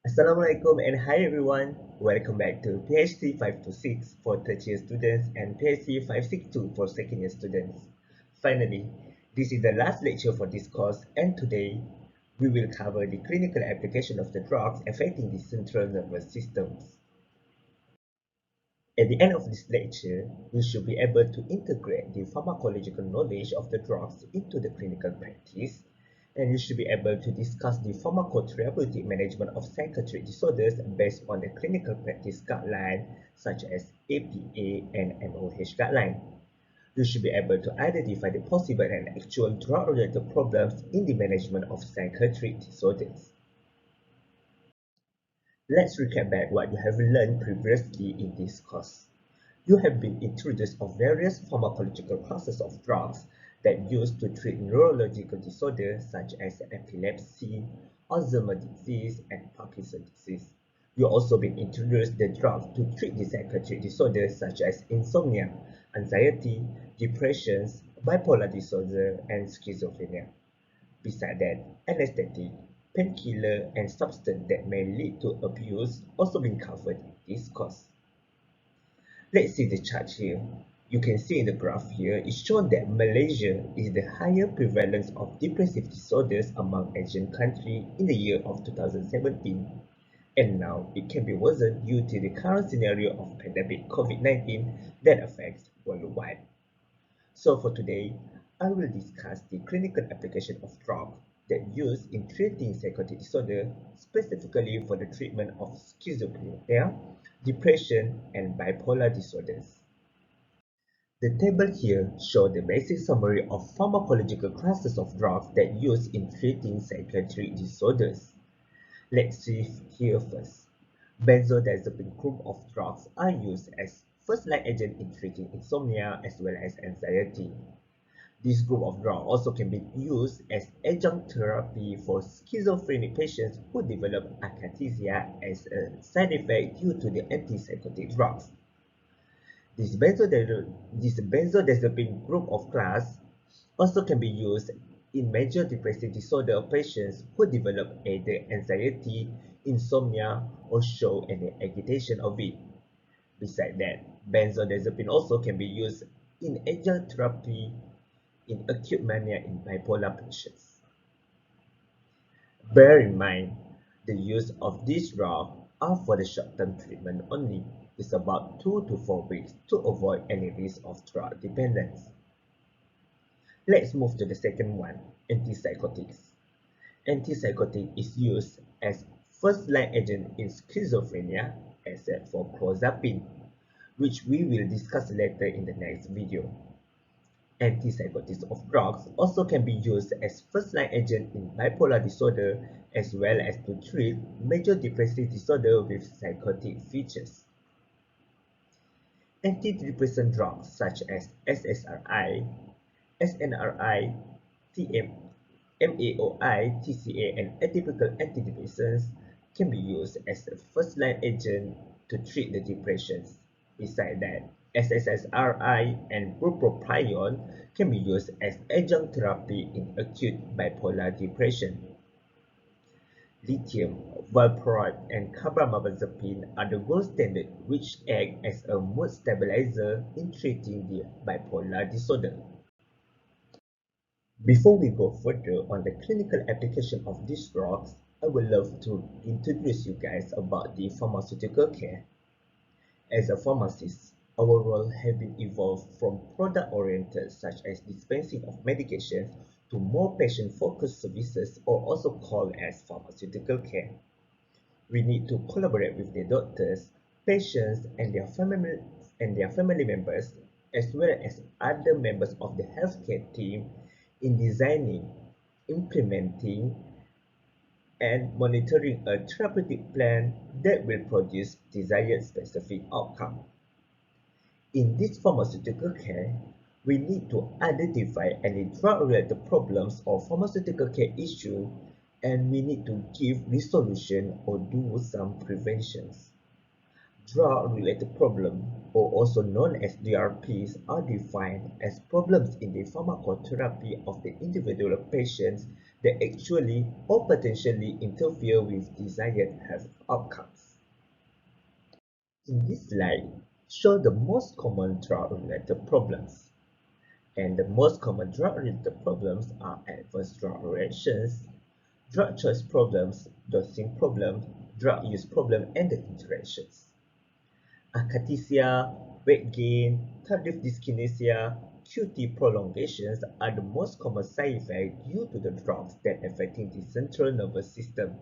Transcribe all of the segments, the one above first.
Assalamualaikum and hi everyone. Welcome back to PhD 526 for third year students and PhD 562 for second year students. Finally, this is the last lecture for this course and today we will cover the clinical application of the drugs affecting the central nervous systems. At the end of this lecture, we should be able to integrate the pharmacological knowledge of the drugs into the clinical practice, and you should be able to discuss the pharmacotherapeutic management of psychiatric disorders based on the clinical practice guideline such as APA and MOH guideline. You should be able to identify the possible and actual drug-related problems in the management of psychiatric disorders. Let's recap back what you have learned previously in this course. You have been introduced of various pharmacological classes of drugs that used to treat neurological disorders such as epilepsy, Alzheimer's disease, and Parkinson's disease. You also been introduced the drugs to treat the psychiatric disorders such as insomnia, anxiety, depressions, bipolar disorder, and schizophrenia. Besides that, anesthetic, painkiller, and substance that may lead to abuse also been covered in this course. Let's see the chart here. You can see in the graph here, it's shown that Malaysia is the higher prevalence of depressive disorders among Asian countries in the year of 2017. And now it can be worsened due to the current scenario of pandemic COVID-19 that affects worldwide. So for today, I will discuss the clinical application of drugs that used in treating psychotic disorder, specifically for the treatment of schizophrenia, depression, and bipolar disorders. The table here shows the basic summary of pharmacological classes of drugs that used in treating psychiatric disorders. Let's see here first. Benzodiazepine group of drugs are used as first-line agent in treating insomnia as well as anxiety. This group of drugs also can be used as adjunct therapy for schizophrenic patients who develop akathisia as a side effect due to the antipsychotic drugs. This benzodiazepine group of class also can be used in major depressive disorder patients who develop either anxiety, insomnia, or show any agitation of it. Besides that, benzodiazepine also can be used in adjunct therapy in acute mania in bipolar patients. Bear in mind, the use of these drugs are for the short-term treatment only. It's about 2 to 4 weeks to avoid any risk of drug dependence. Let's move to the second one, antipsychotics. Antipsychotic is used as first-line agent in schizophrenia, except for clozapine, which we will discuss later in the next video. Antipsychotics of drugs also can be used as first-line agent in bipolar disorder as well as to treat major depressive disorder with psychotic features. Antidepressant drugs such as SSRI, SNRI, TM, MAOI, TCA, and atypical antidepressants can be used as a first-line agent to treat the depressions. Besides that, SSRI and bupropion can be used as adjunct therapy in acute bipolar depression. Lithium, valproate, and carbamazepine are the gold standard which act as a mood stabilizer in treating the bipolar disorder. Before we go further on the clinical application of these drugs, I would love to introduce you guys about the pharmaceutical care. As a pharmacist, our role has been evolved from product-oriented such as dispensing of medications to more patient-focused services or also called as pharmaceutical care. We need to collaborate with the doctors, patients, and their family members, as well as other members of the healthcare team in designing, implementing, and monitoring a therapeutic plan that will produce desired specific outcome. In this pharmaceutical care, we need to identify any drug-related problems or pharmaceutical care issue, and we need to give resolution or do some preventions. Drug-related problems, or also known as DRPs, are defined as problems in the pharmacotherapy of the individual patients that actually or potentially interfere with desired health outcomes. In this slide, show the most common drug-related problems. And the most common drug-related problems are adverse drug reactions, drug choice problems, dosing problems, drug use problem, and the interactions. Akathisia, weight gain, tardive dyskinesia, QT prolongations are the most common side effects due to the drugs that affecting the central nervous system.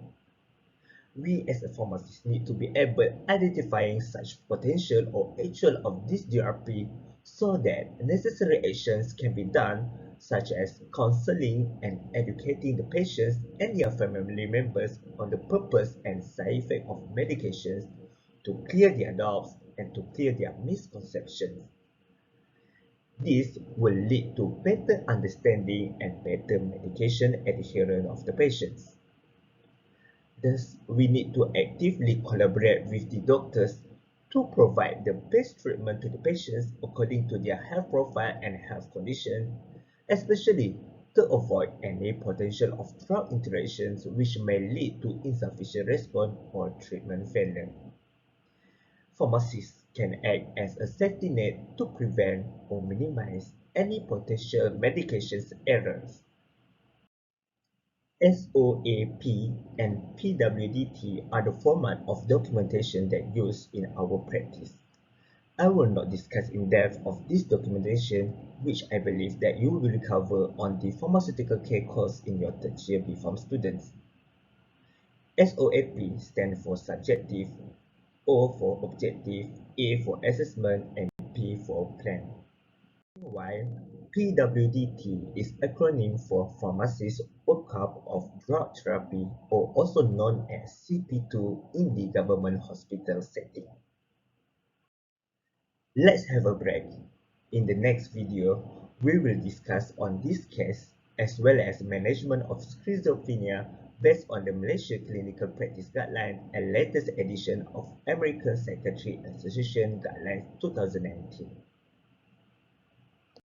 We as a pharmacist need to be able identifying such potential or actual of this DRP so that necessary actions can be done, such as counseling and educating the patients and their family members on the purpose and side effect of medications to clear their doubts and to clear their misconceptions. This will lead to better understanding and better medication adherence of the patients. Thus, we need to actively collaborate with the doctors to provide the best treatment to the patients according to their health profile and health condition, especially to avoid any potential of drug interactions which may lead to insufficient response or treatment failure. Pharmacists can act as a safety net to prevent or minimize any potential medications errors. SOAP and PWDT are the format of documentation that used in our practice. I will not discuss in depth of this documentation, which I believe that you will cover on the pharmaceutical care course in your third year BPharm students. SOAP stands for subjective, O for objective, A for assessment, and P for plan. Meanwhile, PWDT is acronym for Pharmacist Workup of Drug Therapy, or also known as CP2 in the government hospital setting. Let's have a break. In the next video, we will discuss on this case as well as management of schizophrenia based on the Malaysia Clinical Practice Guideline and latest edition of American Psychiatric Association Guidelines 2019.